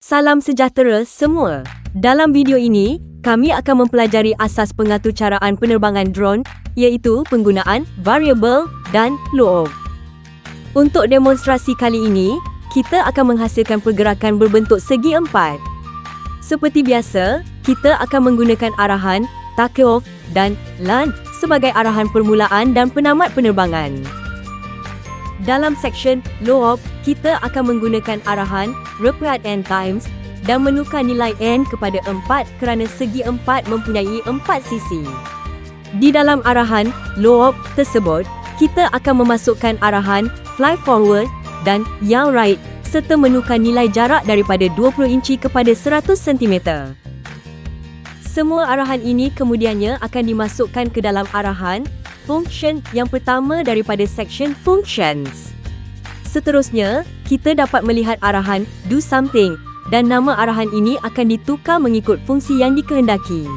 Salam sejahtera semua. Dalam video ini, kami akan mempelajari asas pengaturcaraan penerbangan drone iaitu penggunaan variable dan loop. Untuk demonstrasi kali ini, kita akan menghasilkan pergerakan berbentuk segi empat. Seperti biasa, kita akan menggunakan arahan, take-off dan land sebagai arahan permulaan dan penamat penerbangan. Dalam seksyen loop, kita akan menggunakan arahan repeat n times dan menukar nilai n kepada 4 kerana segi 4 mempunyai 4 sisi. Di dalam arahan loop tersebut, kita akan memasukkan arahan fly forward dan yaw right serta menukar nilai jarak daripada 20 inci kepada 100 cm. Semua arahan ini kemudiannya akan dimasukkan ke dalam arahan function yang pertama daripada seksyen functions. Seterusnya, kita dapat melihat arahan do something dan nama arahan ini akan ditukar mengikut fungsi yang dikehendaki.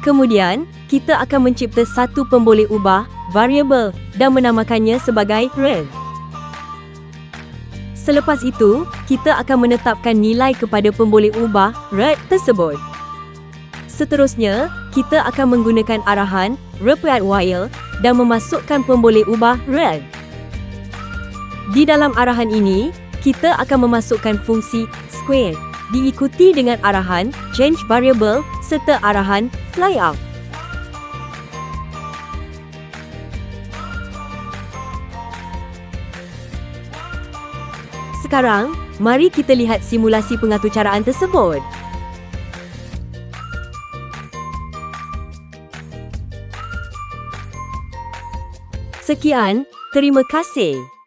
Kemudian, kita akan mencipta satu pemboleh ubah variable dan menamakannya sebagai red. Selepas itu, kita akan menetapkan nilai kepada pemboleh ubah red tersebut. Seterusnya, kita akan menggunakan arahan repeat while dan memasukkan pemboleh ubah red. Di dalam arahan ini, kita akan memasukkan fungsi square diikuti dengan arahan change variable serta arahan fly up. Sekarang, mari kita lihat simulasi pengaturcaraan tersebut. Sekian, terima kasih.